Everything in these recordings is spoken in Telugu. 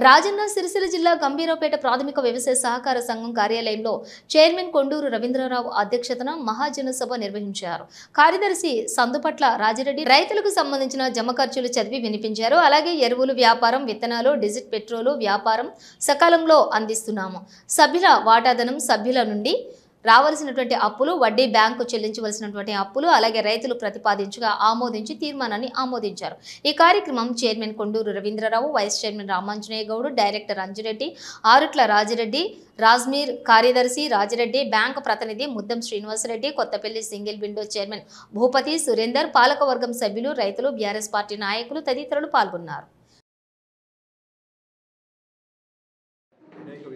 రాజన్న సిరిసిల్ల జిల్లా గంభీరావుపేట ప్రాథమిక వ్యవసాయ సహకార సంఘం కార్యాలయంలో చైర్మన్ కొండూరు రవీంద్రరావు అధ్యక్షతన మహాజన సభ నిర్వహించారు. కార్యదర్శి సందుపట్ల రాజిరెడ్డి రైతులకు సంబంధించిన జమ ఖర్చులు చదివి వినిపించారు. అలాగే ఎరువులు వ్యాపారం, విత్తనాలు, డీజిల్, పెట్రోలు వ్యాపారం సకాలంలో అందిస్తున్నాము. సభ్యుల వాటాదనం, సభ్యుల నుండి రావాల్సినటువంటి అప్పులు, వడ్డీ, బ్యాంకు చెల్లించవలసినటువంటి అప్పులు, అలాగే రైతులు ప్రతిపాదించగా ఆమోదించి తీర్మానాన్ని ఆమోదించారు. ఈ కార్యక్రమం chairman Konduru Ravindrarao, vice chairman Ramanjaneya Goud, director Anjireddy, Arutla Rajireddy, Rajmir, కార్యదర్శి రాజిరెడ్డి, బ్యాంకు ప్రతినిధి Muddam Srinivasareddy, Kothapalli single window chairman Bhupathi Surender, పాలకవర్గం సభ్యులు, రైతులు, బీఆర్ఎస్ పార్టీ నాయకులు తదితరులు పాల్గొన్నారు.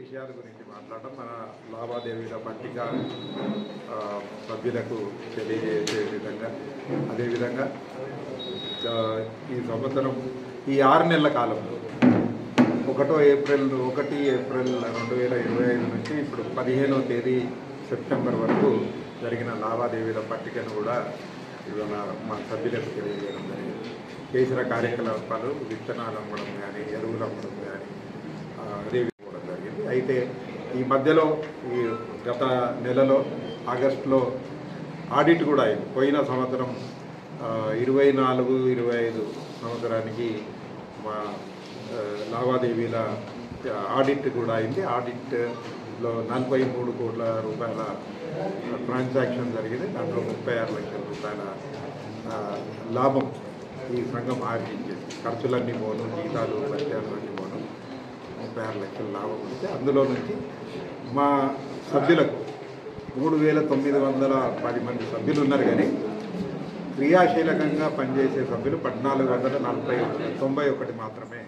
విషయాల గురించి మాట్లాడడం, మన లావాదేవీల పట్టిక సభ్యులకు తెలియజేసే విధంగా, అదేవిధంగా ఈ సంవత్సరం ఈ 6 నెలల కాలంలో 1 ఏప్రిల్ 2025 నుంచి ఇప్పుడు 15వ తేదీ సెప్టెంబర్ వరకు జరిగిన లావాదేవీల పట్టికను కూడా ఇవాళ మా సభ్యులకు తెలియజేయడం జరిగింది. చేసిన కార్యకలాపాలు, విత్తనాలు అమ్మడం కానీ, ఎరువులు అమ్మడం కానీ అదే జరిగింది. అయితే ఈ మధ్యలో ఈ గత నెలలో ఆగస్టులో ఆడిట్ కూడా అయింది. పోయిన సంవత్సరం 24-25 సంవత్సరానికి మా లావాదేవీల ఆడిట్ కూడా అయింది. ఆడిట్లో 43 కోట్ల రూపాయల ట్రాన్సాక్షన్ జరిగింది. దాంట్లో 36 లక్షల రూపాయల లాభం ఈ సంఘం ఆర్జించింది. ఖర్చులన్నీ పోను, జీతాలు, భత్యాలన్నీ పోను 36 లక్షల లాభం వస్తే అందులో నుంచి మా సభ్యులకు 3,910 మంది సభ్యులు ఉన్నారు. కానీ క్రియాశీలకంగా పనిచేసే సభ్యులు 1,491 మాత్రమే